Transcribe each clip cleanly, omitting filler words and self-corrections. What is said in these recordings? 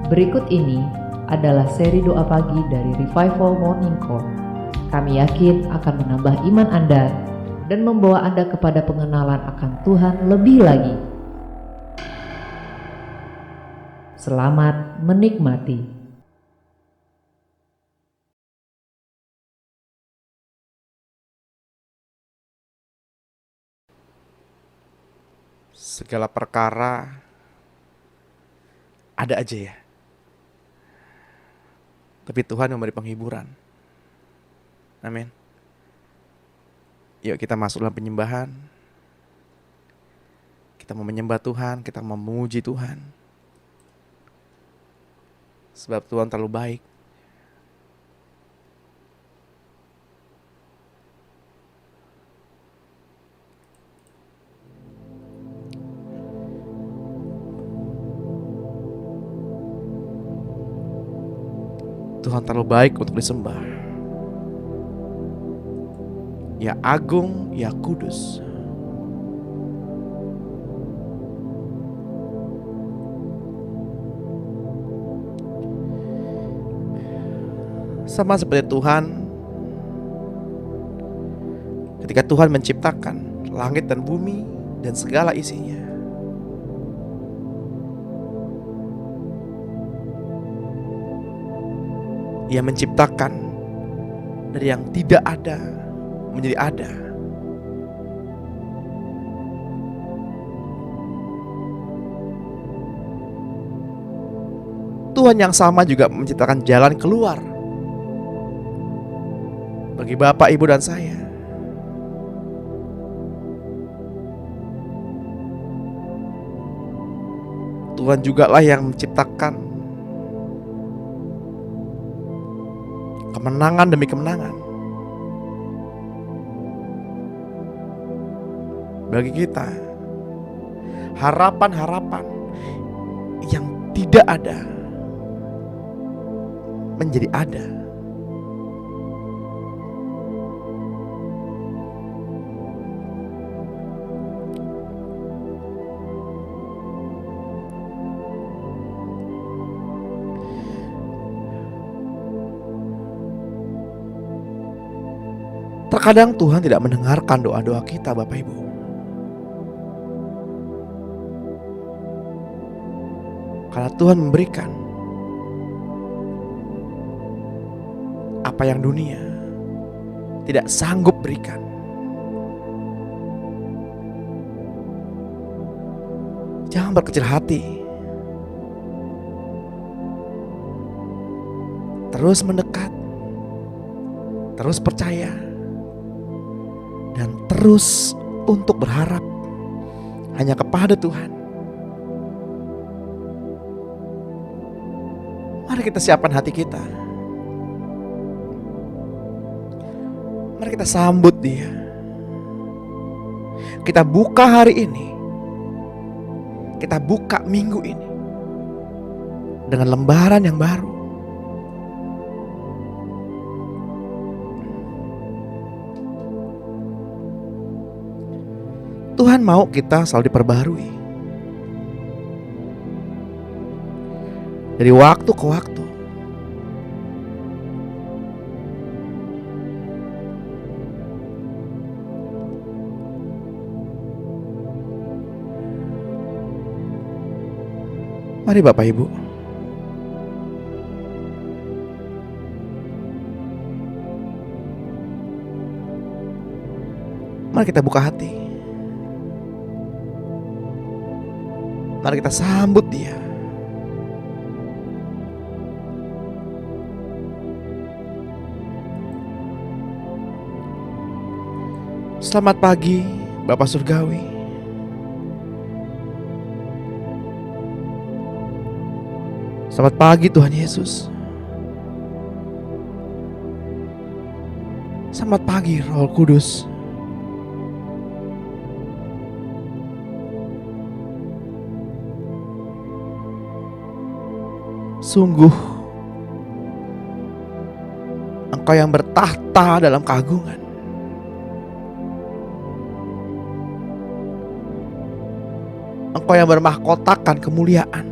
Berikut ini adalah seri doa pagi dari Revival Morning Call. Kami yakin akan menambah iman Anda dan membawa Anda kepada pengenalan akan Tuhan lebih lagi. Selamat menikmati. Segala perkara ada aja ya. Tapi Tuhan memberi penghiburan. Amin. Yuk kita masuk dalam penyembahan. Kita mau menyembah Tuhan, kita mau memuji Tuhan. Sebab Tuhan terlalu baik. Tuhan terlalu baik untuk disembah. Ya agung, ya kudus. Sama seperti Tuhan, ketika Tuhan menciptakan langit dan bumi dan segala isinya, Ia menciptakan dari yang tidak ada menjadi ada. Tuhan yang sama juga menciptakan jalan keluar bagi Bapak, Ibu, dan saya. Tuhan jugalah yang menciptakan kemenangan demi kemenangan bagi kita. Harapan-harapan yang tidak ada menjadi ada. Terkadang Tuhan tidak mendengarkan doa-doa kita, Bapak Ibu. Karena Tuhan memberikan apa yang dunia tidak sanggup berikan. Jangan berkecil hati. Terus mendekat. Terus percaya. Dan terus untuk berharap hanya kepada Tuhan. Mari kita siapkan hati kita. Mari kita sambut Dia. Kita buka hari ini. Kita buka minggu ini dengan lembaran yang baru. Tuhan mau kita selalu diperbarui. Dari waktu ke waktu. Mari Bapak Ibu. Mari kita buka hati. Mari kita sambut Dia. Selamat pagi Bapak Surgawi. Selamat pagi Tuhan Yesus. Selamat pagi Roh Kudus. Sungguh Engkau yang bertahta dalam keagungan. Engkau yang bermahkotakan kemuliaan.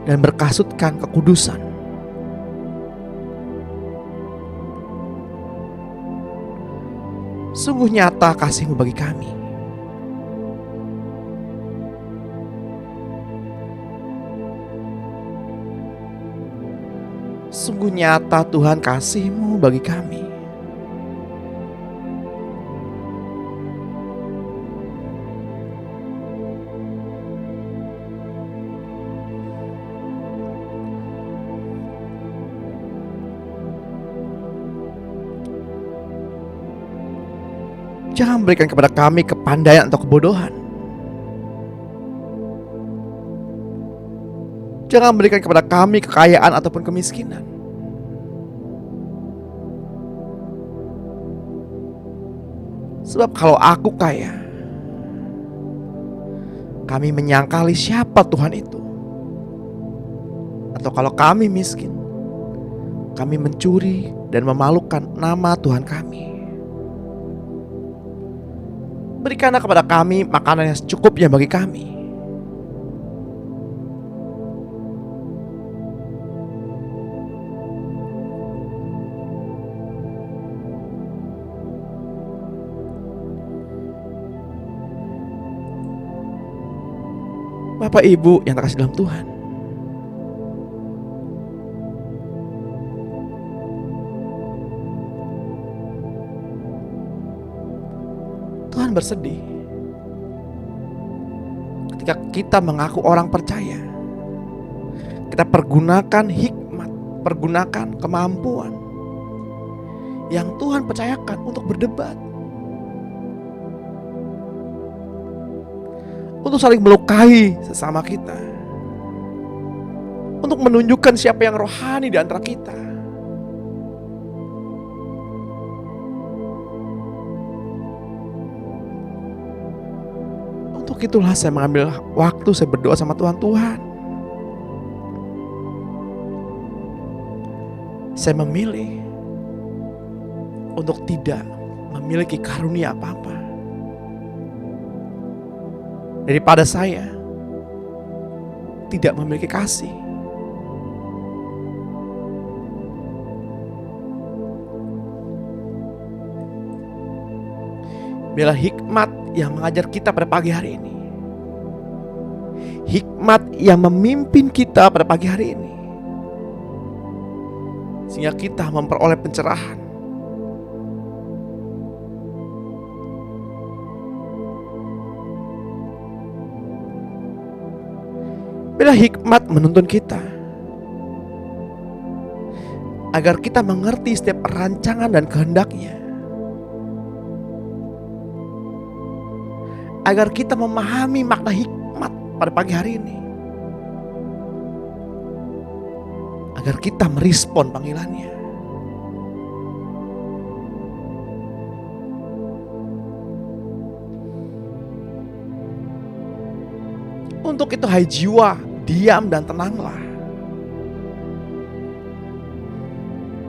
dan berkasutkan kekudusan. Sungguh nyata kasih-Mu bagi kami. Sungguh nyata Tuhan kasih-Mu bagi kami. Jangan berikan kepada kami kepandaian atau kebodohan. Jangan berikan kepada kami kekayaan ataupun kemiskinan. Sebab kalau aku kaya, kami menyangkali siapa Tuhan itu. Atau kalau kami miskin, kami mencuri dan memalukan nama Tuhan kami. Berikanlah kepada kami makanan yang secukupnya bagi kami. Bapak Ibu yang terkasih dalam Tuhan, Tuhan bersedih ketika kita mengaku orang percaya. Kita pergunakan hikmat, pergunakan kemampuan yang Tuhan percayakan untuk berdebat, untuk saling melukai sesama kita, untuk menunjukkan siapa yang rohani di antara kita. Untuk itulah saya mengambil waktu, saya berdoa sama Tuhan. Tuhan, saya memilih untuk tidak memiliki karunia apa-apa daripada saya tidak memiliki kasih. Biarlah hikmat yang mengajar kita pada pagi hari ini, hikmat yang memimpin kita pada pagi hari ini, sehingga kita memperoleh pencerahan. Biarlah hikmat menuntun kita agar kita mengerti setiap rancangan dan kehendaknya, agar kita memahami makna hikmat pada pagi hari ini, agar kita merespon panggilannya. Untuk itu hai jiwa, diam dan tenanglah.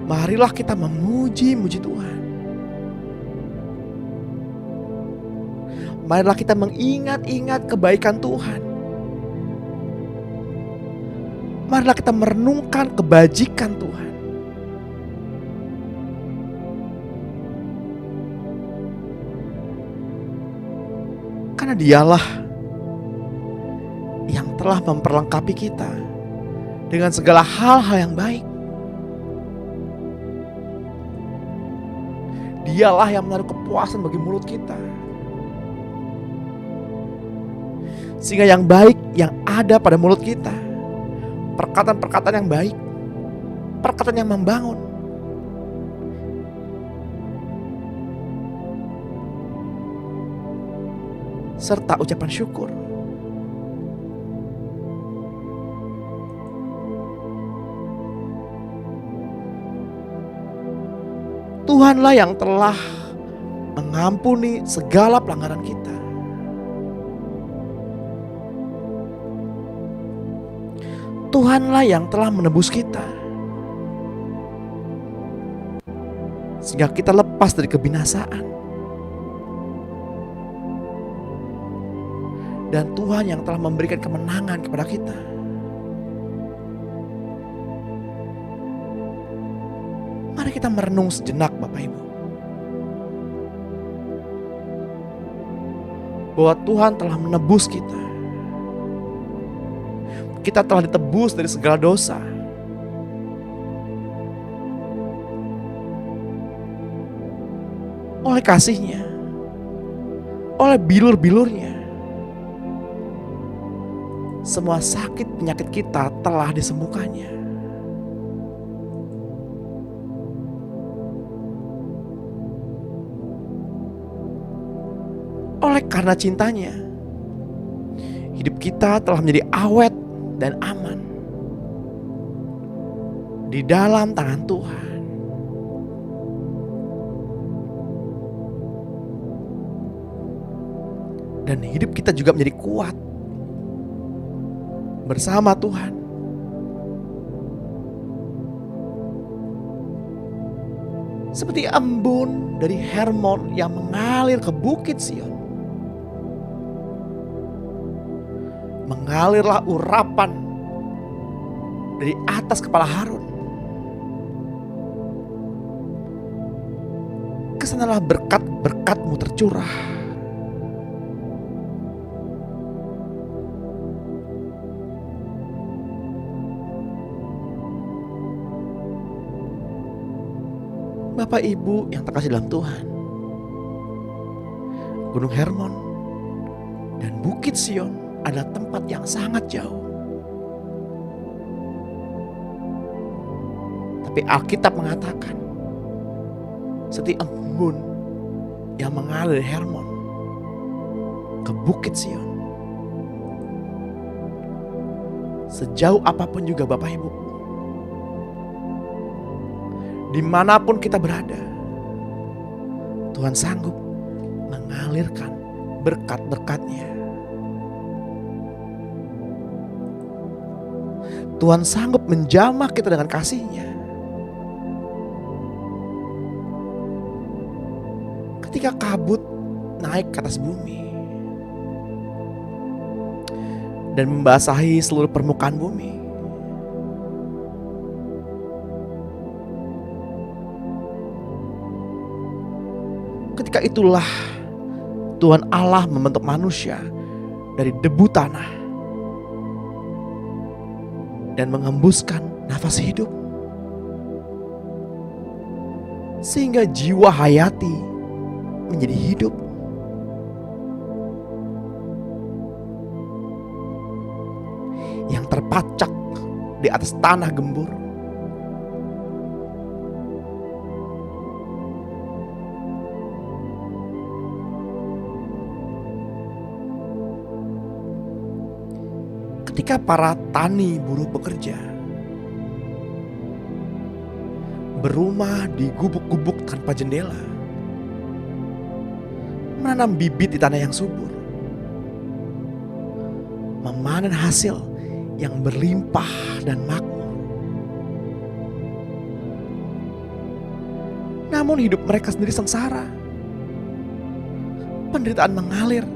Marilah kita memuji-muji Tuhan. Marilah kita mengingat-ingat kebaikan Tuhan. Marilah kita merenungkan kebajikan Tuhan. Karena Dialah yang telah memperlengkapi kita dengan segala hal-hal yang baik. Dialah yang menaruh kepuasan bagi mulut kita, sehingga yang baik yang ada pada mulut kita, perkataan-perkataan yang baik, perkataan yang membangun, serta ucapan syukur, Tuhanlah yang telah mengampuni segala pelanggaran kita. Tuhanlah yang telah menebus kita, sehingga kita lepas dari kebinasaan. Dan Tuhan yang telah memberikan kemenangan kepada kita. Mari kita merenung sejenak Bapak Ibu, bahwa Tuhan telah menebus kita. Kita telah ditebus dari segala dosa. Oleh kasih-Nya, oleh bilur-bilur-Nya, semua sakit penyakit kita telah disembuhkannya. Oleh karena cintanya, hidup kita telah menjadi awet dan aman di dalam tangan Tuhan. Dan hidup kita juga menjadi kuat bersama Tuhan. Seperti embun dari Hermon yang mengalir ke Bukit Sion. Mengalirlah urapan dari atas kepala Harun. Kesanalah berkat-berkat-Mu tercurah. Bapak Ibu yang terkasih dalam Tuhan, Gunung Hermon dan Bukit Sion adalah tempat yang sangat jauh. Tapi Alkitab mengatakan, seperti embun yang mengalir dari Hermon ke Bukit Sion. Sejauh apapun juga Bapak Ibu, dimanapun kita berada, Tuhan sanggup mengalirkan berkat-berkat-Nya. Tuhan sanggup menjamah kita dengan kasih-Nya. Ketika kabut naik ke atas bumi dan membasahi seluruh permukaan bumi, ketika itulah Tuhan Allah membentuk manusia dari debu tanah dan mengembuskan nafas hidup, sehingga jiwa hayati menjadi hidup. Yang terpacak di atas tanah gembur. Ketika para tani buruh bekerja, berumah di gubuk-gubuk tanpa jendela, menanam bibit di tanah yang subur, memanen hasil yang berlimpah dan makmur. Namun hidup mereka sendiri sengsara. Penderitaan mengalir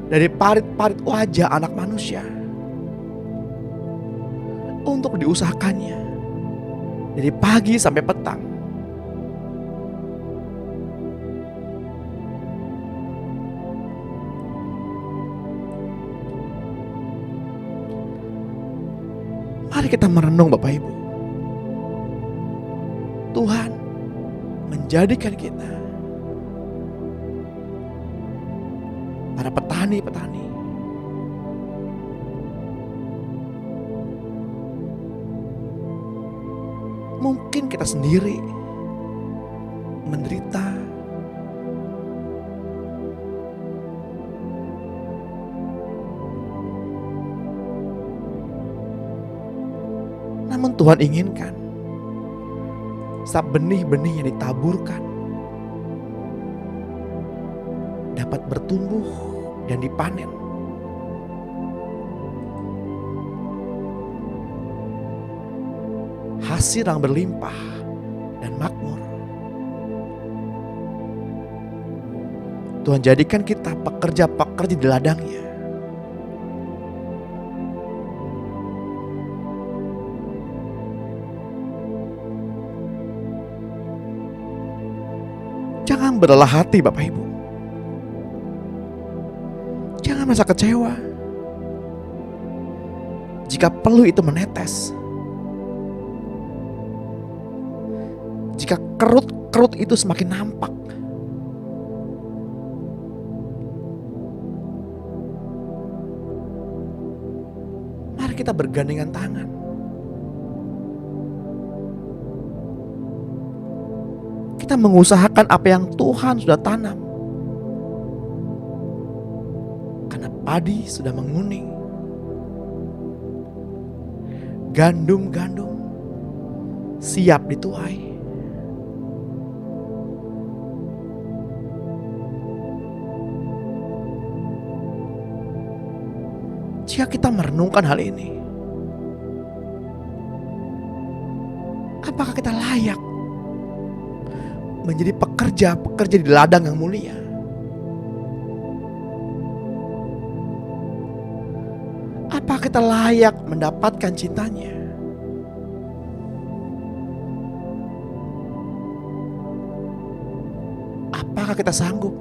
dari parit-parit wajah anak manusia untuk diusahakannya dari pagi sampai petang. Mari kita merenung Bapak Ibu. Tuhan menjadikan kita para petani-petani. Mungkin kita sendiri menderita, namun Tuhan inginkan setiap benih-benih yang ditaburkan dapat bertumbuh dan dipanen. Hasil yang berlimpah dan makmur. Tuhan jadikan kita pekerja-pekerja di ladang-Nya. Jangan berlelah hati Bapak Ibu. Jangan merasa kecewa. Jika perlu itu menetes. Jika kerut-kerut itu semakin nampak. Mari kita bergandengan tangan. Kita mengusahakan apa yang Tuhan sudah tanam. Karena padi sudah menguning. Gandum-gandum siap dituai. Jika kita merenungkan hal ini, apakah kita layak menjadi pekerja di ladang yang mulia? Apakah kita layak mendapatkan cintanya? Apakah kita sanggup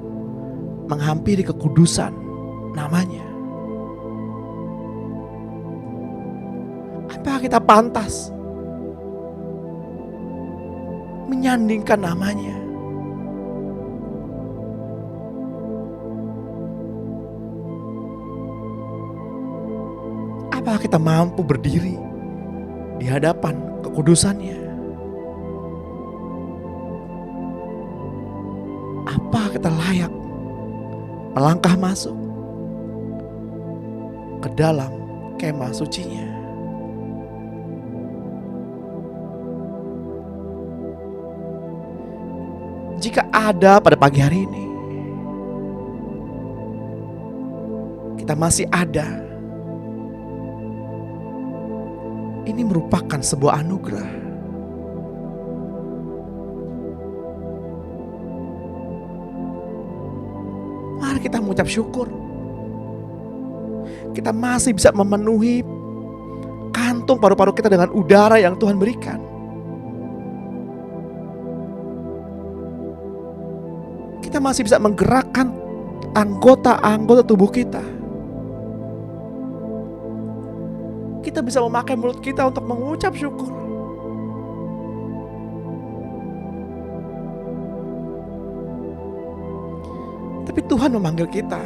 menghampiri kekudusan namanya? Apakah kita pantas menyandingkan namanya? Apakah kita mampu berdiri di hadapan kekudusannya? Apakah kita layak melangkah masuk ke dalam kemah sucinya? Jika ada pada pagi hari ini, kita masih ada, ini merupakan sebuah anugerah. Mari kita mengucap syukur. Kita masih bisa memenuhi kantung paru-paru kita dengan udara yang Tuhan berikan. Kita masih bisa menggerakkan anggota-anggota tubuh kita. Kita bisa memakai mulut kita untuk mengucap syukur. Tapi Tuhan memanggil kita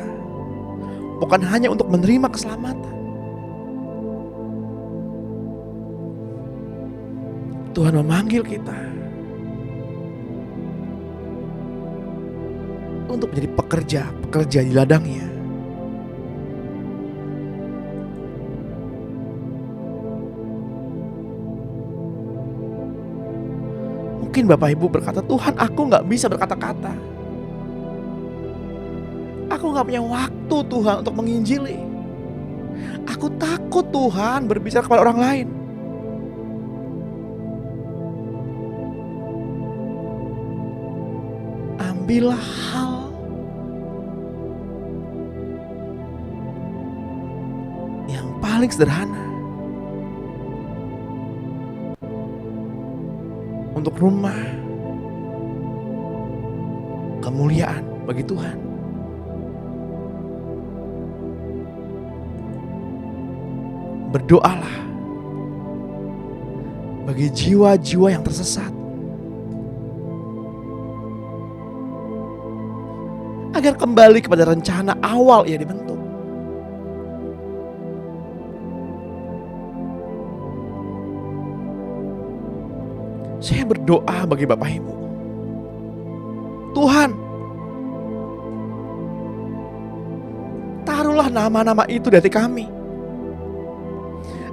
bukan hanya untuk menerima keselamatan. Tuhan memanggil kita untuk menjadi pekerja di ladangnya. Mungkin Bapak Ibu berkata, Tuhan, aku gak bisa berkata-kata. Aku gak punya waktu Tuhan untuk menginjili. Aku takut Tuhan berbicara kepada orang lain. Ambillah hal yang paling sederhana untuk rumah kemuliaan bagi Tuhan. Berdoalah bagi jiwa-jiwa yang tersesat, agar kembali kepada rencana awal ia dibentuk. Saya berdoa bagi Bapak Ibu. Tuhan, taruhlah nama-nama itu di hati kami,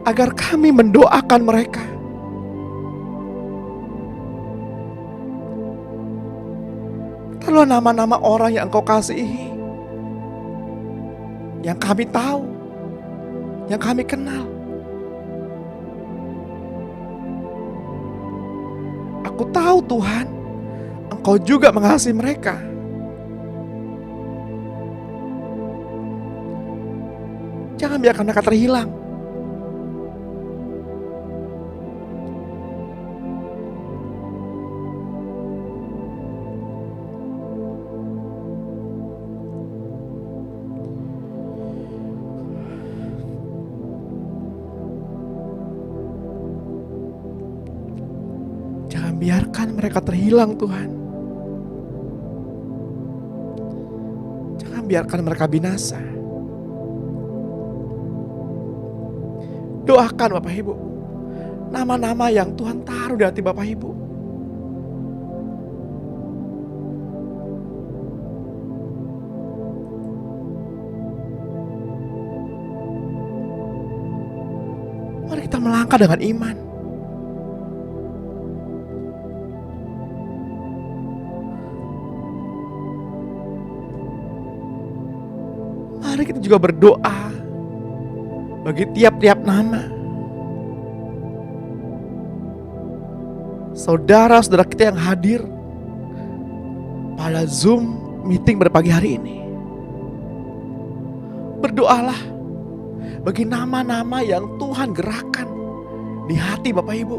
agar kami mendoakan mereka. Taruhlah nama-nama orang yang Engkau kasihi, yang kami tahu, yang kami kenal. Aku tahu Tuhan, Engkau juga mengasihi mereka. Jangan biarkan mereka terhilang. biarkan mereka terhilang Tuhan. Jangan biarkan mereka binasa. Doakan Bapak Ibu, nama-nama yang Tuhan taruh di hati Bapak Ibu. Mari kita melangkah dengan iman. Mari kita juga berdoa bagi tiap-tiap nama. Saudara-saudara kita yang hadir pada Zoom meeting pada pagi hari ini. Berdoalah bagi nama-nama yang Tuhan gerakkan di hati Bapak Ibu.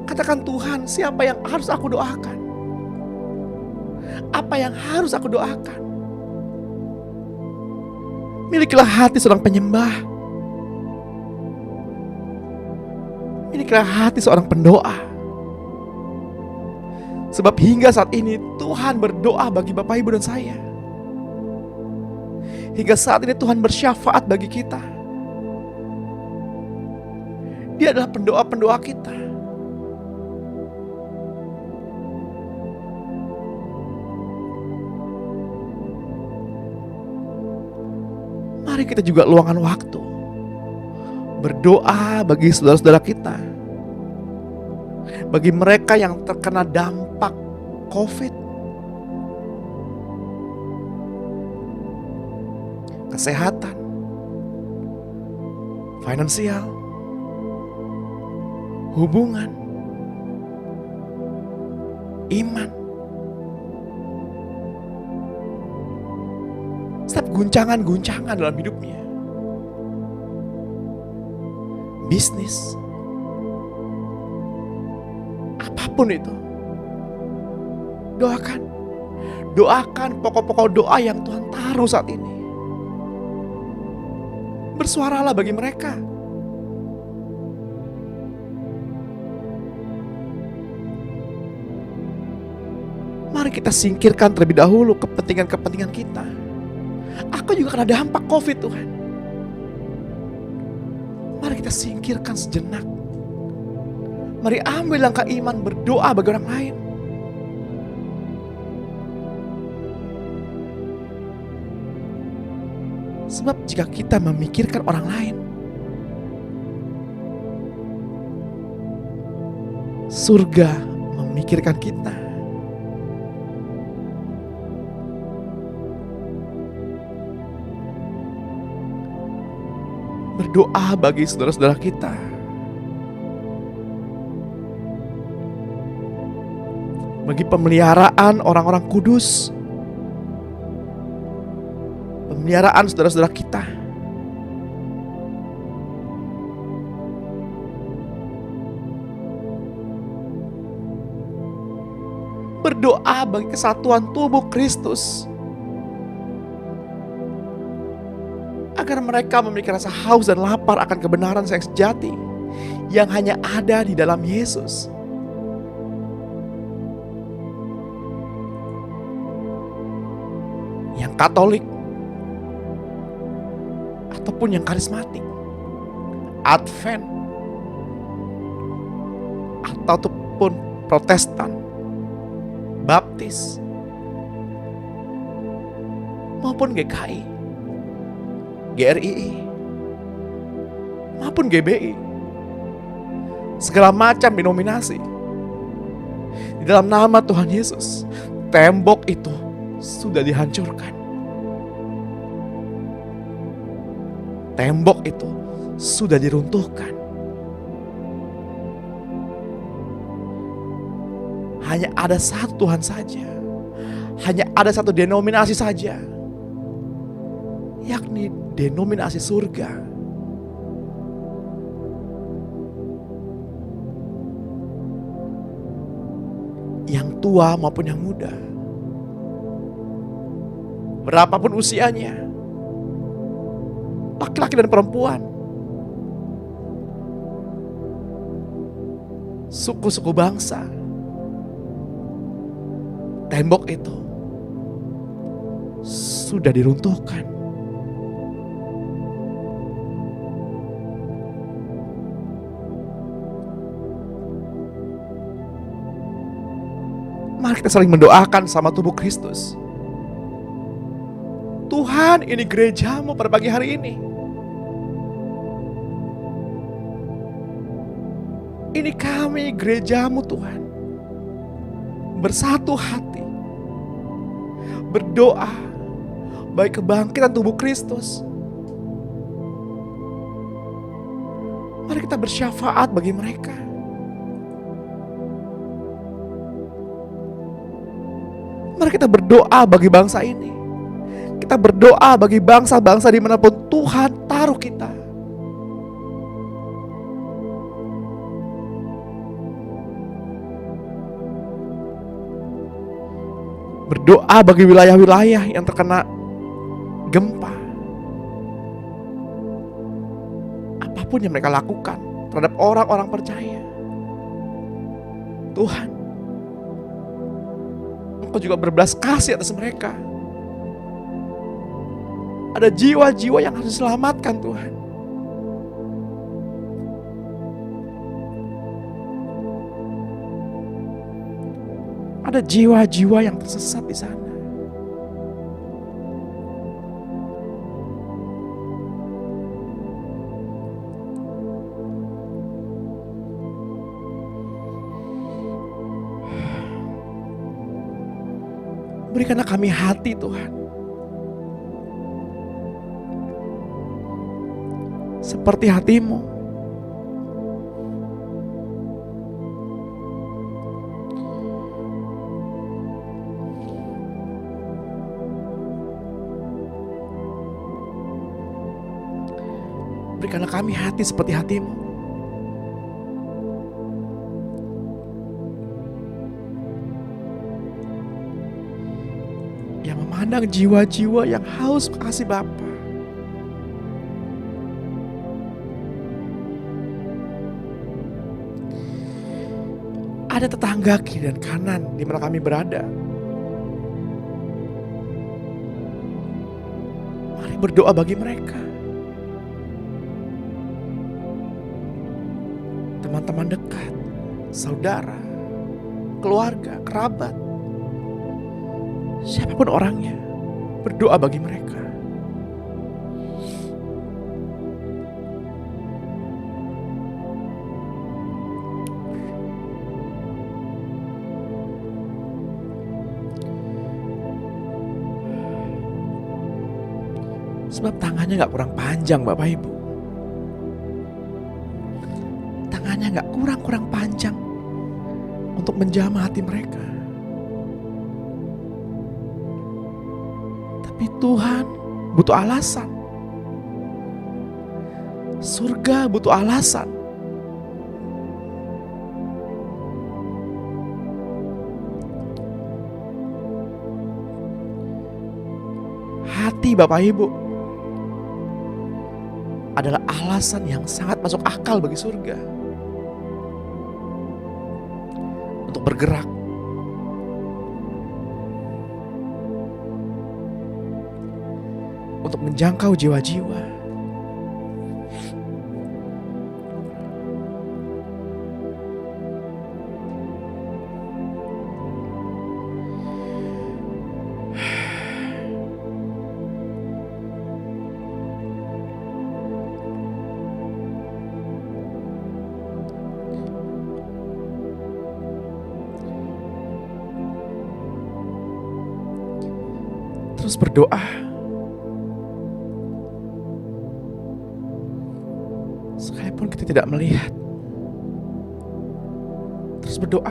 Katakan, Tuhan, siapa yang harus aku doakan? Apa yang harus aku doakan? Milikilah hati seorang penyembah. Milikilah hati seorang pendoa. Sebab hingga saat ini Tuhan berdoa bagi Bapak Ibu dan saya. Hingga saat ini Tuhan bersyafaat bagi kita. Dia adalah pendoa-pendoa kita. Mari kita juga luangkan waktu berdoa bagi saudara-saudara kita, bagi mereka yang terkena dampak COVID, kesehatan, finansial, hubungan, iman. Setiap guncangan-guncangan dalam hidupnya, bisnis, apapun itu, doakan pokok-pokok doa yang Tuhan taruh saat ini. Bersuaralah bagi mereka. Mari kita singkirkan terlebih dahulu kepentingan-kepentingan kita. Aku juga kena dampak COVID, Tuhan. Mari kita singkirkan sejenak. Mari ambil langkah iman, berdoa bagi orang lain. Sebab jika kita memikirkan orang lain, surga memikirkan kita. Berdoa bagi saudara-saudara kita. Bagi pemeliharaan orang-orang kudus. Pemeliharaan saudara-saudara kita. Berdoa bagi kesatuan tubuh Kristus. Agar mereka memiliki rasa haus dan lapar akan kebenaran yang sejati yang hanya ada di dalam Yesus. Yang Katolik ataupun yang karismatik, Advent ataupun Protestan, Baptis maupun GKI, GRII maupun GBI, segala macam denominasi, di dalam nama Tuhan Yesus, tembok itu sudah dihancurkan. Tembok itu sudah diruntuhkan. Hanya ada satu Tuhan saja, hanya ada satu denominasi saja, yakni denominasi surga. Yang tua maupun yang muda, berapapun usianya, laki-laki dan perempuan, suku-suku bangsa. Tembok itu sudah diruntuhkan. Mari kita saling mendoakan sama tubuh Kristus. Tuhan, ini gerejamu pada pagi hari ini. Ini kami gerejamu Tuhan. Bersatu hati. Berdoa. Baik kebangkitan tubuh Kristus. Mari kita bersyafaat bagi mereka. Mari kita berdoa bagi bangsa ini. Kita berdoa bagi bangsa-bangsa dimanapun Tuhan taruh kita. Berdoa bagi wilayah-wilayah yang terkena gempa. Apapun yang mereka lakukan terhadap orang-orang percaya, Tuhan, Engkau juga berbelas kasih atas mereka. Ada jiwa-jiwa yang harus diselamatkan, Tuhan. Ada jiwa-jiwa yang tersesat di sana. Berikanlah kami hati, Tuhan, seperti hati-Mu. Berikanlah kami hati seperti hati-Mu. Yang memandang jiwa-jiwa yang haus kasih Bapa. Ada tetangga kiri dan kanan di mana kami berada. Mari berdoa bagi mereka. Teman-teman dekat, saudara, keluarga, kerabat, siapapun orangnya, berdoa bagi mereka. Sebab tangannya gak kurang panjang, Bapak Ibu. Tangannya gak kurang panjang untuk menjamah hati mereka. Tapi Tuhan butuh alasan. Surga butuh alasan. Hati Bapak Ibu adalah alasan yang sangat masuk akal bagi surga untuk bergerak, untuk menjangkau jiwa-jiwa. Terus berdoa. Sekalipun kita tidak melihat. Terus berdoa.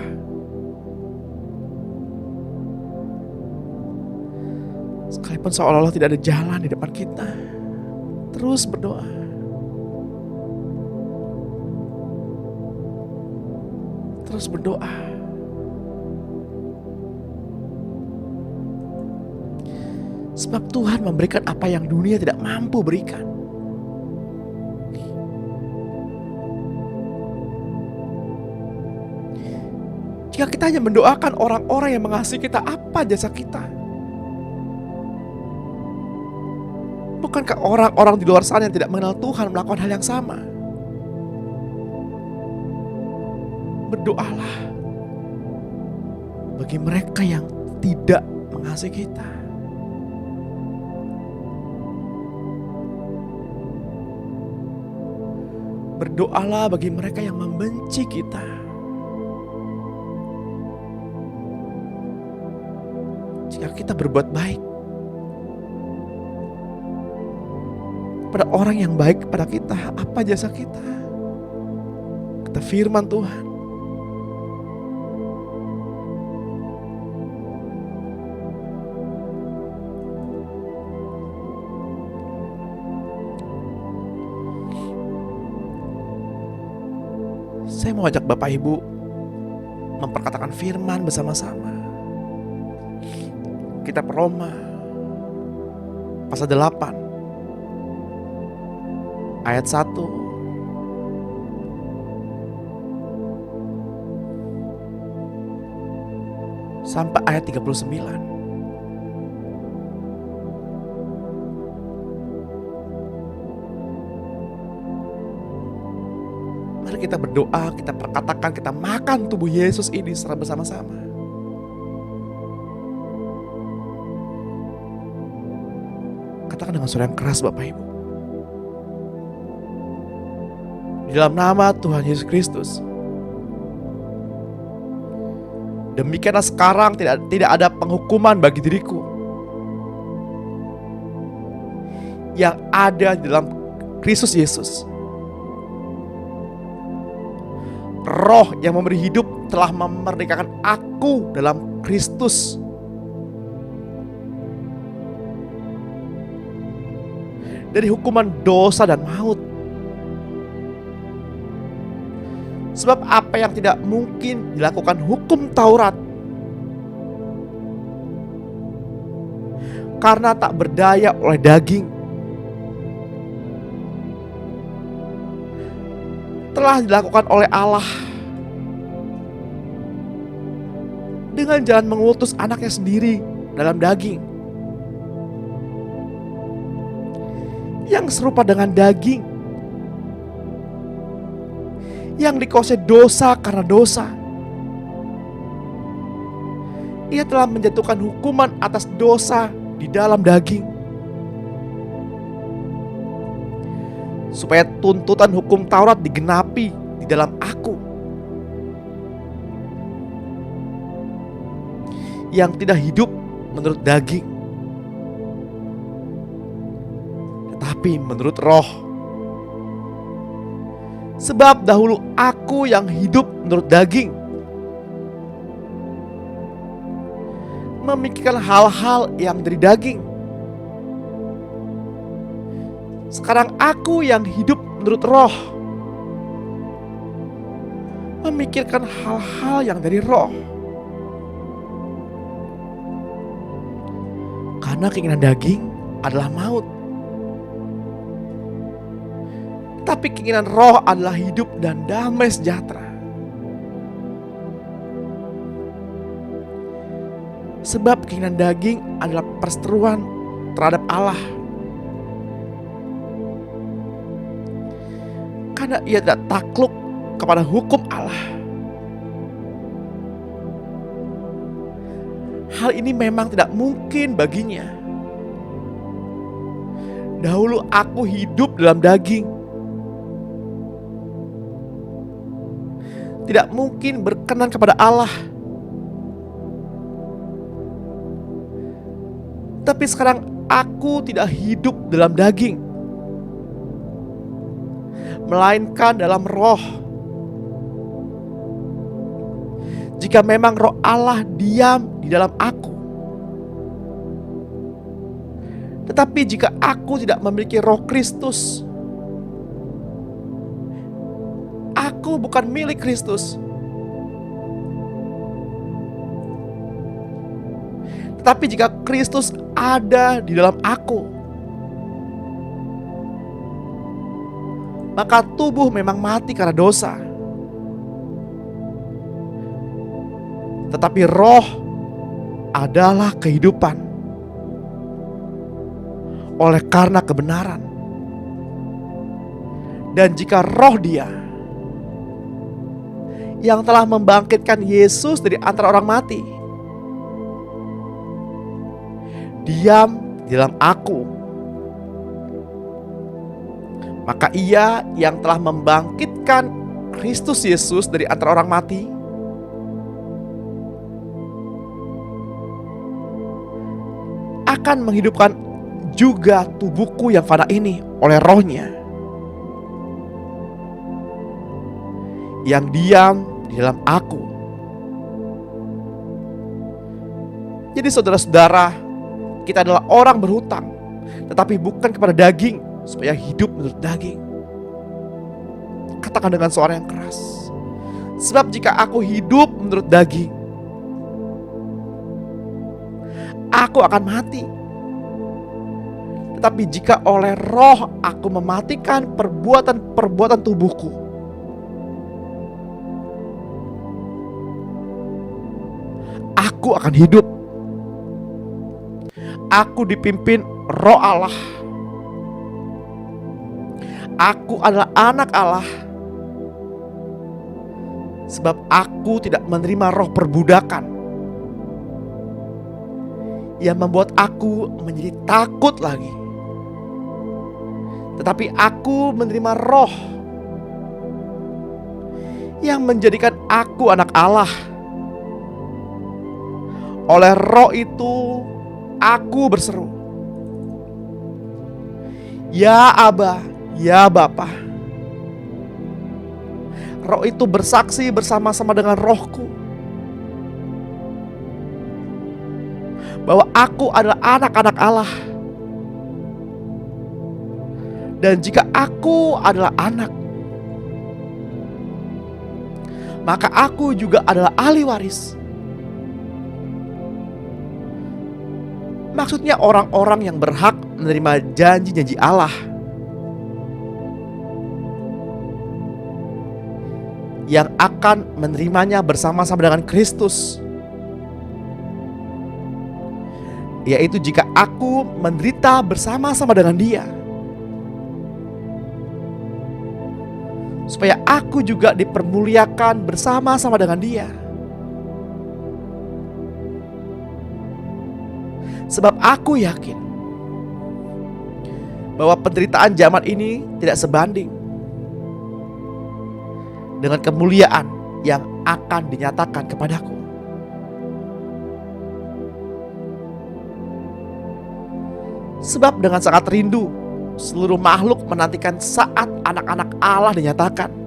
Sekalipun seolah-olah tidak ada jalan di depan kita. Terus berdoa. Terus berdoa. Sebab Tuhan memberikan apa yang dunia tidak mampu berikan. Jika kita hanya mendoakan orang-orang yang mengasihi kita, apa jasa kita? Bukankah orang-orang di luar sana yang tidak mengenal Tuhan melakukan hal yang sama? Berdoalah bagi mereka yang tidak mengasihi kita. Berdoalah bagi mereka yang membenci kita. Jika kita berbuat baik pada orang yang baik kepada kita, apa jasa kita? Kata firman Tuhan, saya mau ajak Bapak Ibu memperkatakan firman bersama-sama. Kitab Roma pasal 8 ayat 1 sampai ayat 39. Mari kita berdoa, kita perkatakan, kita makan tubuh Yesus ini secara bersama-sama. Katakan dengan suara yang keras Bapak Ibu. Di dalam nama Tuhan Yesus Kristus, demikianlah sekarang tidak ada penghukuman bagi diriku. Yang ada di dalam Kristus Yesus. Roh yang memberi hidup telah memerdekakan aku dalam Kristus. Dari hukuman dosa dan maut. Sebab apa yang tidak mungkin dilakukan hukum Taurat, karena tak berdaya oleh daging, telah dilakukan oleh Allah dengan jalan mengutus anaknya sendiri dalam daging, yang serupa dengan daging, yang dikuasai dosa karena dosa. Ia telah menjatuhkan hukuman atas dosa di dalam daging, supaya tuntutan hukum Taurat digenapi di dalam aku, yang tidak hidup menurut daging, tetapi menurut roh. Sebab dahulu aku yang hidup menurut daging, memikirkan hal-hal yang dari daging. Sekarang aku yang hidup menurut roh, memikirkan hal-hal yang dari roh. Karena keinginan daging adalah maut, tapi keinginan roh adalah hidup dan damai sejahtera. Sebab keinginan daging adalah perseteruan terhadap Allah, karena ia tidak takluk kepada hukum Allah. Hal ini memang tidak mungkin baginya. Dahulu aku hidup dalam daging, tidak mungkin berkenan kepada Allah. Tapi sekarang aku tidak hidup dalam daging, melainkan dalam roh. Jika memang roh Allah diam di dalam aku. Tetapi jika aku tidak memiliki roh Kristus, aku bukan milik Kristus. Tetapi jika Kristus ada di dalam aku, maka tubuh memang mati karena dosa, tetapi roh adalah kehidupan. Oleh karena kebenaran. Dan jika roh Dia yang telah membangkitkan Yesus dari antara orang mati diam di dalam aku, maka Ia yang telah membangkitkan Kristus Yesus dari antara orang mati akan menghidupkan juga tubuhku yang fana ini oleh roh-Nya yang diam di dalam aku. Jadi saudara-saudara, kita adalah orang berhutang, tetapi bukan kepada daging, supaya hidup menurut daging. Katakan dengan suara yang keras, sebab jika aku hidup menurut daging, aku akan mati. Tetapi jika oleh roh aku mematikan perbuatan-perbuatan tubuhku, aku akan hidup. Aku dipimpin roh Allah. Aku adalah anak Allah. Sebab aku tidak menerima roh perbudakan yang membuat aku menjadi takut lagi. Tetapi aku menerima roh yang menjadikan aku anak Allah. Oleh roh itu aku berseru, "Ya Aba, ya Bapa." Roh itu bersaksi bersama-sama dengan rohku bahwa aku adalah anak-anak Allah. Dan jika aku adalah anak, maka aku juga adalah ahli waris. Maksudnya orang-orang yang berhak menerima janji-janji Allah, yang akan menerimanya bersama-sama dengan Kristus, yaitu jika aku menderita bersama-sama dengan Dia, supaya aku juga dipermuliakan bersama-sama dengan Dia. Sebab aku yakin bahwa penderitaan zaman ini tidak sebanding dengan kemuliaan yang akan dinyatakan kepadaku. Sebab dengan sangat rindu seluruh makhluk menantikan saat anak-anak Allah dinyatakan.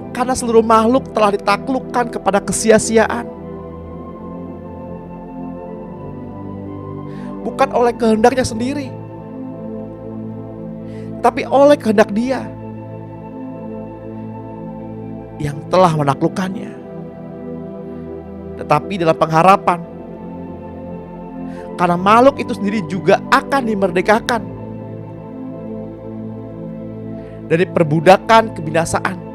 Karena seluruh makhluk telah ditaklukkan kepada kesia-siaan, bukan oleh kehendaknya sendiri, tapi oleh kehendak Dia yang telah menaklukkannya. Tetapi dalam pengharapan, karena makhluk itu sendiri juga akan dimerdekakan dari perbudakan kebinasaan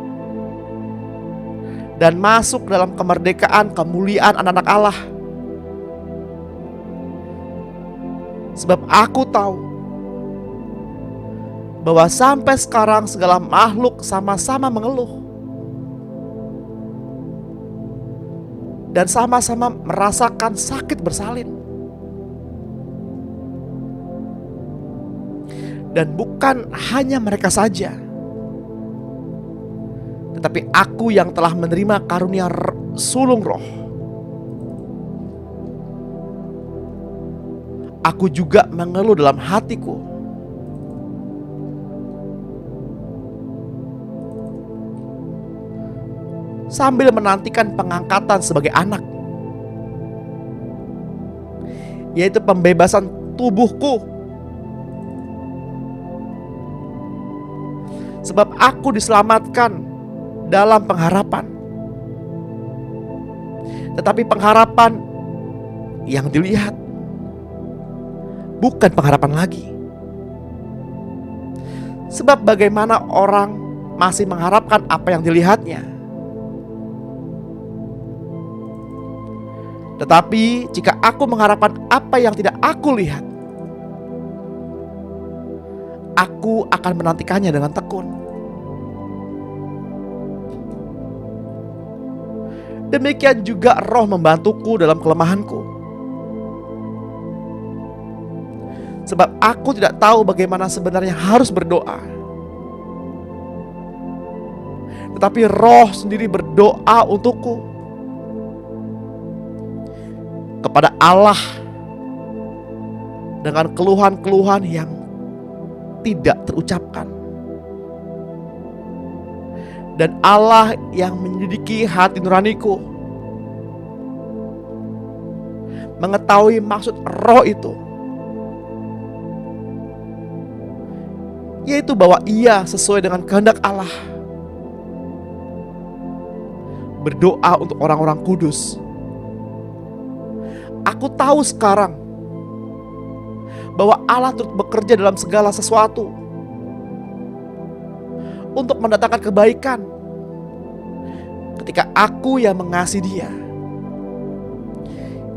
dan masuk dalam kemerdekaan kemuliaan anak-anak Allah. Sebab aku tahu bahwa sampai sekarang segala makhluk sama-sama mengeluh dan sama-sama merasakan sakit bersalin. Dan bukan hanya mereka saja, tetapi aku yang telah menerima karunia sulung roh, aku juga mengeluh dalam hatiku. Sambil menantikan pengangkatan sebagai anak, yaitu pembebasan tubuhku. Sebab aku diselamatkan dalam pengharapan. Tetapi pengharapan yang dilihat bukan pengharapan lagi. Sebab bagaimana orang masih mengharapkan apa yang dilihatnya. Tetapi jika aku mengharapkan apa yang tidak aku lihat, aku akan menantikannya dengan tekun. Demikian juga Roh membantuku dalam kelemahanku. Sebab aku tidak tahu bagaimana sebenarnya harus berdoa. Tetapi Roh sendiri berdoa untukku kepada Allah dengan keluhan-keluhan yang tidak terucapkan. Dan Allah yang menyelidiki hati nuraniku mengetahui maksud Roh itu, yaitu bahwa Ia sesuai dengan kehendak Allah berdoa untuk orang-orang kudus. Aku tahu sekarang bahwa Allah turut bekerja dalam segala sesuatu untuk mendatangkan kebaikan ketika aku yang mengasihi Dia,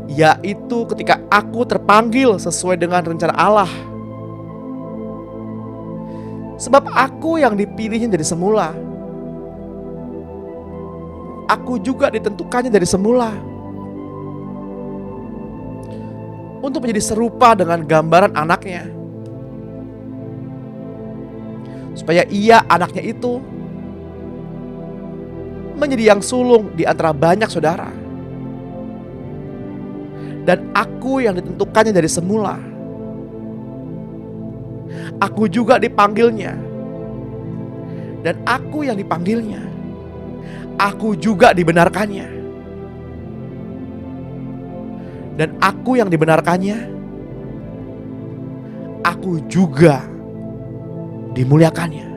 yaitu ketika aku terpanggil sesuai dengan rencana Allah. Sebab aku yang dipilihnya dari semula, aku juga ditentukannya dari semula untuk menjadi serupa dengan gambaran anaknya, supaya ia, anaknya itu, menjadi yang sulung di antara banyak saudara. Dan aku yang ditentukannya dari semula, aku juga dipanggilnya. Dan aku yang dipanggilnya, aku juga dibenarkannya. Dan aku yang dibenarkannya, aku juga dimuliakannya.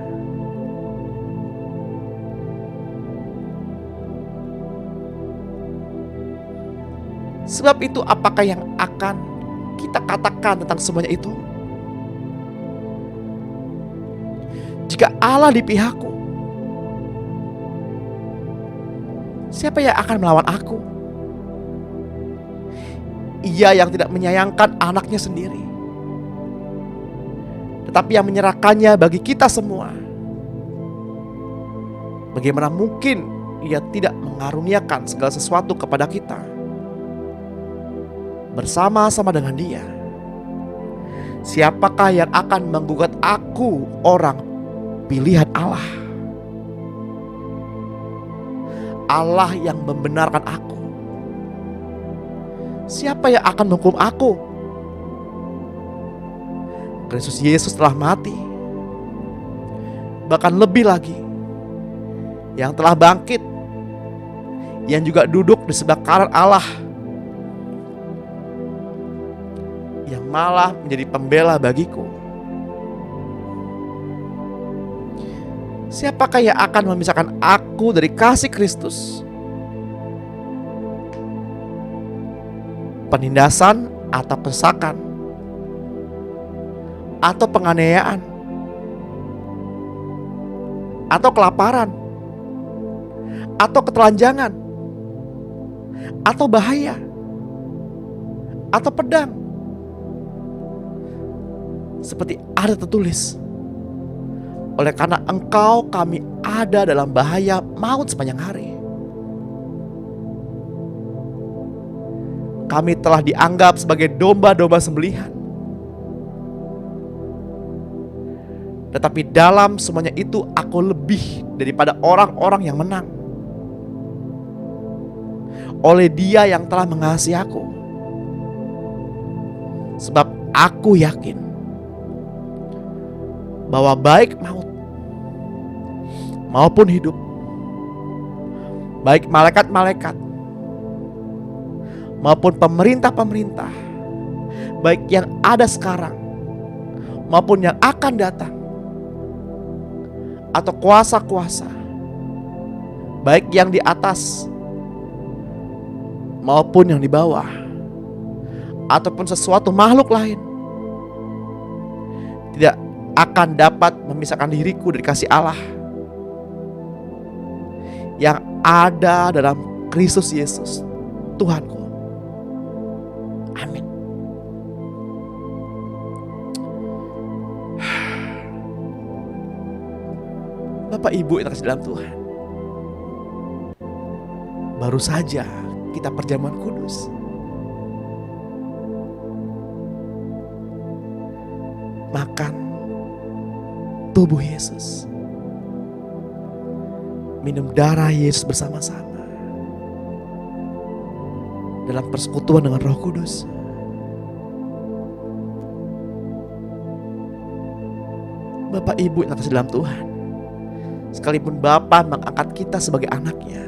Sebab itu, apakah yang akan kita katakan tentang semuanya itu? Jika Allah di pihakku, siapa yang akan melawan aku? Ia yang tidak menyayangkan anaknya sendiri, tetapi yang menyerahkannya bagi kita semua. Bagaimana mungkin Ia tidak mengaruniakan segala sesuatu kepada kita bersama-sama dengan Dia? Siapakah yang akan menggugat aku, orang pilihan Allah? Allah yang membenarkan aku. Siapa yang akan menghukum aku? Kristus Yesus telah mati, bahkan lebih lagi, yang telah bangkit, yang juga duduk di sebelah kanan Allah, yang malah menjadi pembela bagiku. Siapakah yang akan memisahkan aku dari kasih Kristus? Penindasan atau kesesakan, atau penganiayaan, atau kelaparan, atau ketelanjangan, atau bahaya, atau pedang? Seperti ada tertulis, oleh karena Engkau kami ada dalam bahaya maut sepanjang hari. Kami telah dianggap sebagai domba-domba sembelihan. Tetapi dalam semuanya itu aku lebih daripada orang-orang yang menang, oleh Dia yang telah mengasihi aku. Sebab aku yakin bahwa baik maut maupun hidup, baik malaikat-malaikat maupun pemerintah-pemerintah, baik yang ada sekarang maupun yang akan datang, atau kuasa-kuasa, baik yang di atas maupun yang di bawah, ataupun sesuatu makhluk lain, tidak akan dapat memisahkan diriku dari kasih Allah yang ada dalam Kristus Yesus, Tuhanku. Amin. Bapak Ibu yang terkasih dalam Tuhan, baru saja kita perjamuan kudus. Makan tubuh Yesus, minum darah Yesus bersama-sama dalam persekutuan dengan Roh Kudus. Bapak Ibu yang terkasih dalam Tuhan, sekalipun Bapa mengangkat kita sebagai anaknya,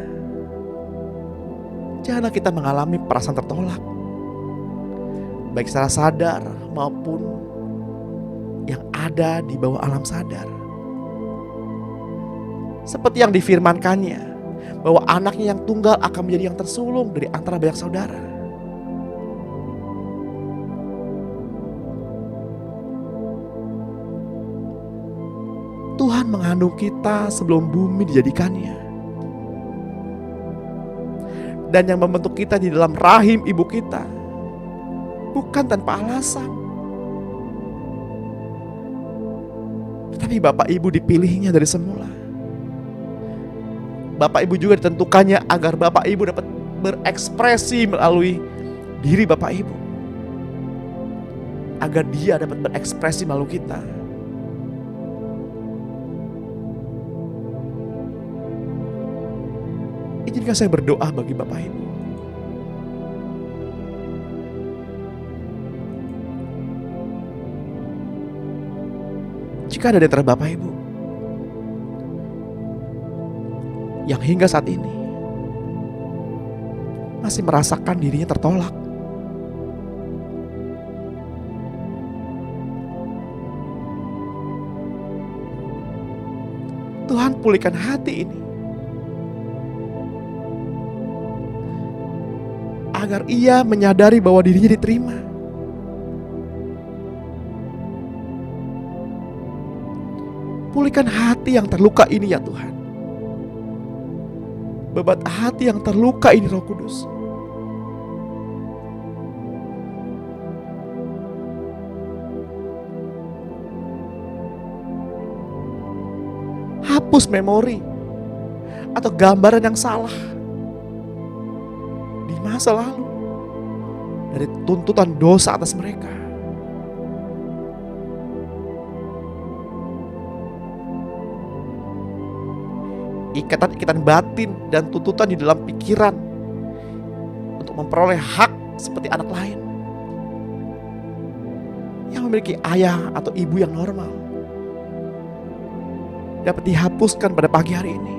janganlah kita mengalami perasaan tertolak, baik secara sadar maupun yang ada di bawah alam sadar. Seperti yang difirmankannya, bahwa anaknya yang tunggal akan menjadi yang tersulung dari antara banyak saudara. Tuhan mengandung kita sebelum bumi dijadikannya. Dan yang membentuk kita di dalam rahim ibu kita bukan tanpa alasan. Tetapi Bapak Ibu dipilihnya dari semula. Bapak Ibu juga ditentukannya agar Bapak Ibu dapat berekspresi melalui diri Bapak Ibu, agar Dia dapat berekspresi melalui kita. Izinkan saya berdoa bagi Bapak Ibu. Jika ada di antara Bapak Ibu yang hingga saat ini masih merasakan dirinya tertolak, Tuhan pulihkan hati ini agar ia menyadari bahwa dirinya diterima. Pulihkan hati yang terluka ini ya Tuhan. Bebat hati yang terluka ini Roh Kudus. Hapus memori atau gambaran yang salah di masa lalu dari tuntutan dosa atas mereka. Ikatan-ikatan batin dan tuntutan di dalam pikiran untuk memperoleh hak seperti anak lain yang memiliki ayah atau ibu yang normal dapat dihapuskan pada pagi hari ini.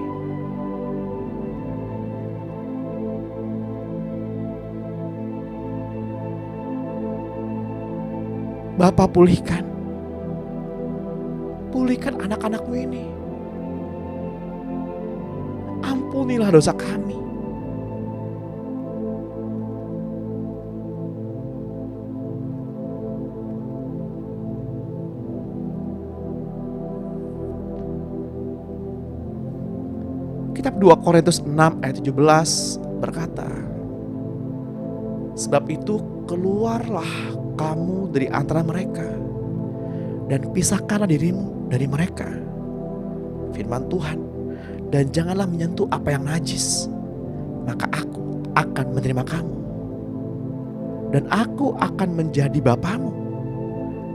Bapa, pulihkan anak-anakmu ini. Ampunilah dosa kami. Kitab 2 Korintus 6 ayat 17 berkata, sebab itu keluarlah kamu dari antara mereka dan pisahkanlah dirimu dari mereka, firman Tuhan, dan janganlah menyentuh apa yang najis, maka aku akan menerima kamu dan aku akan menjadi bapamu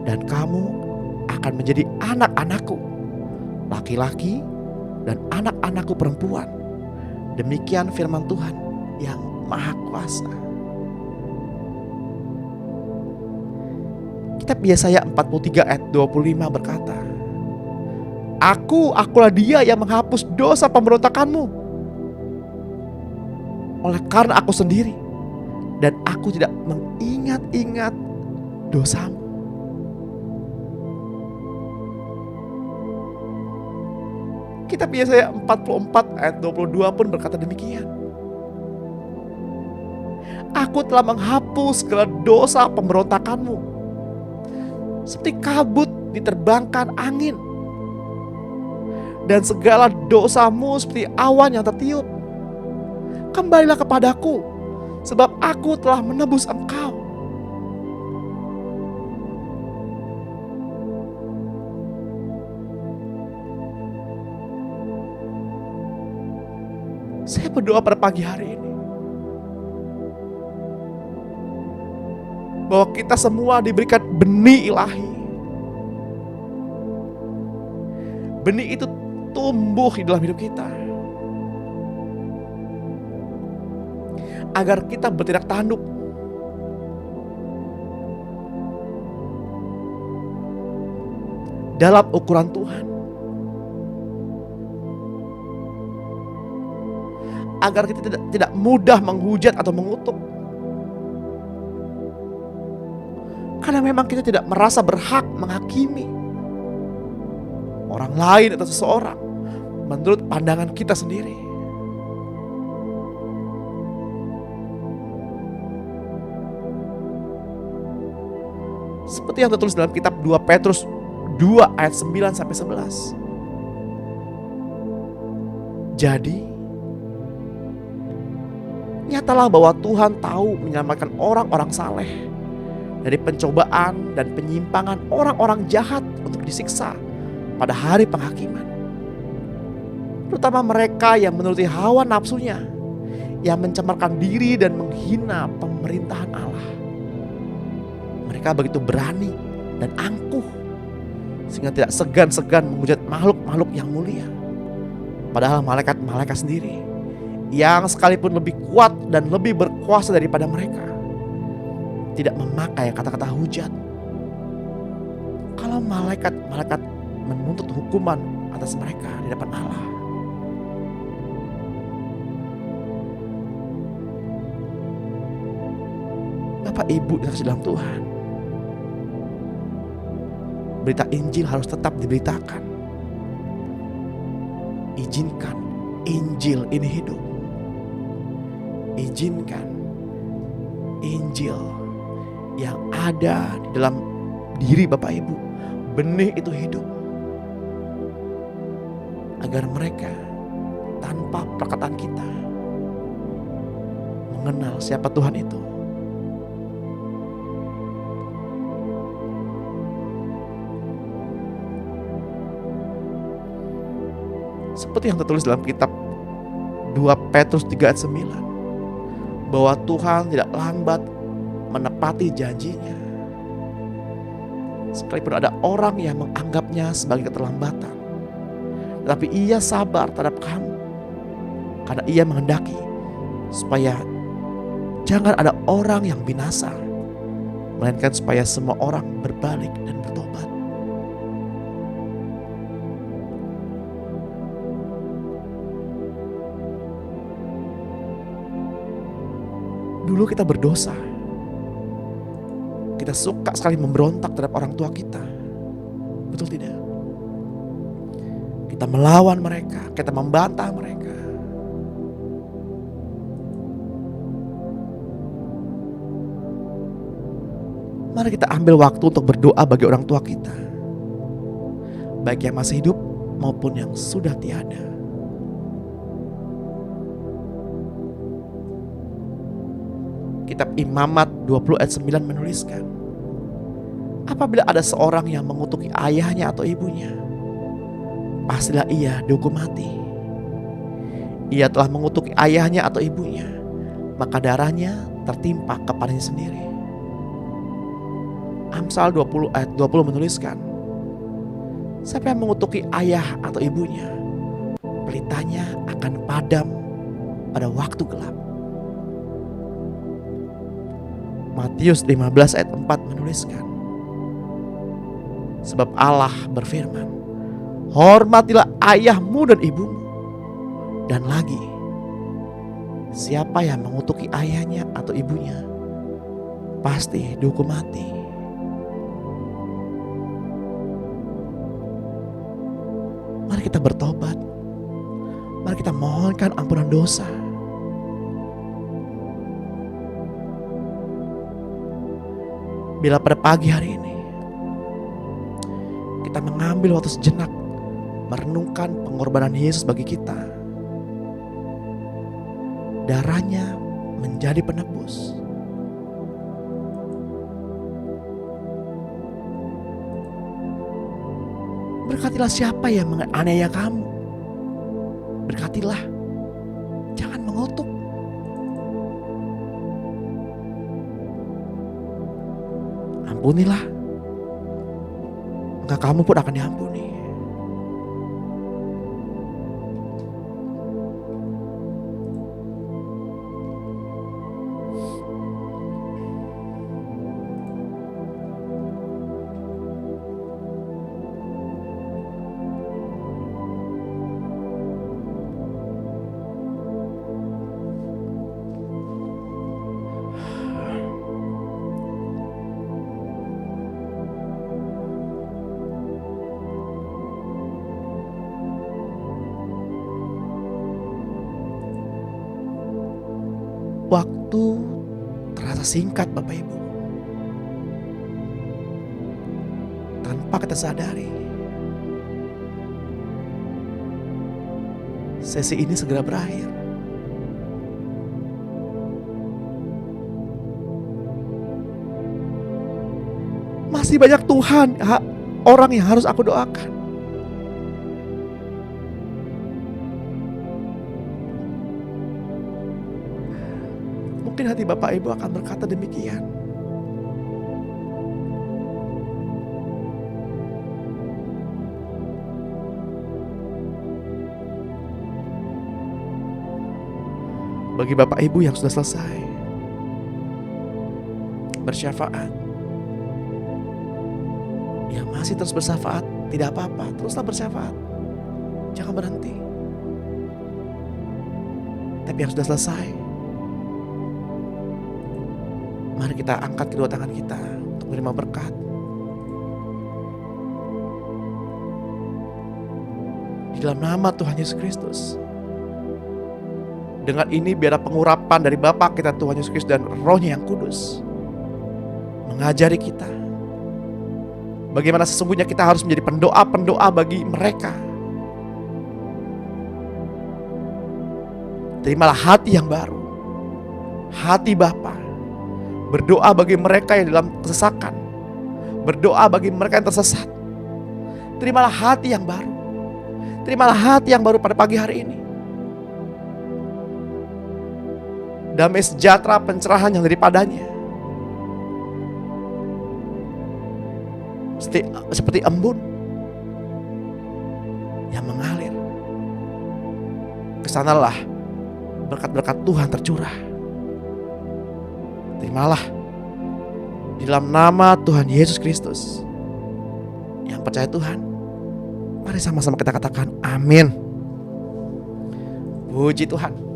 dan kamu akan menjadi anak-anakku laki-laki dan anak-anakku perempuan. Demikian firman Tuhan yang Maha Kuasa. Kitab Yesaya 43 ayat 25 berkata, Akulah Dia yang menghapus dosa pemberontakanmu oleh karena aku sendiri, dan aku tidak mengingat-ingat dosamu. Kitab Yesaya 44 ayat 22 pun berkata demikian. Aku telah menghapus segala dosa pemberontakanmu seperti kabut diterbangkan angin, dan segala dosamu seperti awan yang tertiup. Kembalilah kepadaku, sebab aku telah menebus engkau. Saya berdoa pada pagi hari ini, bahwa kita semua diberikan benih ilahi. Benih itu tumbuh di dalam hidup kita, agar kita bertindak tanduk. Dalam ukuran Tuhan, agar kita tidak mudah menghujat atau mengutuk. Karena memang kita tidak merasa berhak menghakimi orang lain atau seseorang menurut pandangan kita sendiri. Seperti yang tertulis dalam kitab 2 Petrus 2 ayat 9 sampai 11. Jadi, nyatalah bahwa Tuhan tahu menyelamatkan orang-orang saleh dari pencobaan dan penyimpangan orang-orang jahat untuk disiksa pada hari penghakiman. Terutama mereka yang menuruti hawa nafsunya, yang mencemarkan diri dan menghina pemerintahan Allah. Mereka begitu berani dan angkuh, sehingga tidak segan-segan menghujat makhluk-makhluk yang mulia. Padahal malaikat-malaikat sendiri, yang sekalipun lebih kuat dan lebih berkuasa daripada mereka, tidak memakai kata-kata hujat. Kalau malaikat-malaikat menuntut hukuman atas mereka di depan Allah, Bapak Ibu yang dalam Tuhan, berita Injil harus tetap diberitakan. Izinkan Injil ini hidup. Izinkan Injil yang ada di dalam diri Bapak Ibu, benih itu hidup, agar mereka tanpa perkataan kita mengenal siapa Tuhan itu. Seperti yang tertulis dalam kitab 2 Petrus 3 ayat 9, bahwa Tuhan tidak lambat menepati janjinya, sekalipun ada orang yang menganggapnya sebagai keterlambatan, tetapi Ia sabar terhadap kamu, karena Ia menghendaki supaya jangan ada orang yang binasa, melainkan supaya semua orang berbalik dan bertobat. Dulu kita berdosa, kita suka sekali memberontak terhadap orang tua kita, betul tidak? Kita melawan mereka, kita membantah mereka. Mari kita ambil waktu untuk berdoa bagi orang tua kita, baik yang masih hidup maupun yang sudah tiada. Kitab Imamat 20 ayat 9 menuliskan, apabila ada seorang yang mengutuki ayahnya atau ibunya, pastilah ia dihukum mati. Ia telah mengutuki ayahnya atau ibunya, maka darahnya tertimpa kepadanya sendiri. Amsal 20 ayat 20 menuliskan, siapa yang mengutuki ayah atau ibunya, pelitanya akan padam pada waktu gelap. Matius 15 ayat 4 menuliskan, sebab Allah berfirman, hormatilah ayahmu dan ibumu. Dan lagi, siapa yang mengutuki ayahnya atau ibunya, pasti dihukum mati. Mari kita bertobat. Mari kita mohonkan ampunan dosa. Bila pada pagi hari ini kita mengambil waktu sejenak merenungkan pengorbanan Yesus bagi kita. Darahnya menjadi penebus. Berkatilah siapa yang menganiaya kamu. Berkatilah, jangan mengutuk. Ampunilah, maka kamu pun akan diampuni. Waktu terasa singkat Bapak Ibu. Tanpa kita sadari, sesi ini segera berakhir. Masih banyak orang yang harus aku doakan. Mungkin hati Bapak Ibu akan berkata demikian. Bagi Bapak Ibu yang sudah selesai bersyafaat, yang masih terus bersyafaat, tidak apa-apa, teruslah bersyafaat. Jangan berhenti. Tapi yang sudah selesai, mari kita angkat kedua tangan kita untuk menerima berkat. Di dalam nama Tuhan Yesus Kristus. Dengan ini biarlah pengurapan dari Bapa kita Tuhan Yesus Kristus dan Roh-Nya yang kudus mengajari kita bagaimana sesungguhnya kita harus menjadi pendoa-pendoa bagi mereka. Terimalah hati yang baru, hati Bapa. Berdoa bagi mereka yang dalam kesesakan, berdoa bagi mereka yang tersesat. Terimalah hati yang baru. Terimalah hati yang baru pada pagi hari ini. Damai sejahtera pencerahan yang daripadanya seperti embun yang mengalir. Kesanalah berkat-berkat Tuhan tercurah. Terimalah di dalam nama Tuhan Yesus Kristus. Yang percaya Tuhan, mari sama-sama kita katakan amin. Puji Tuhan.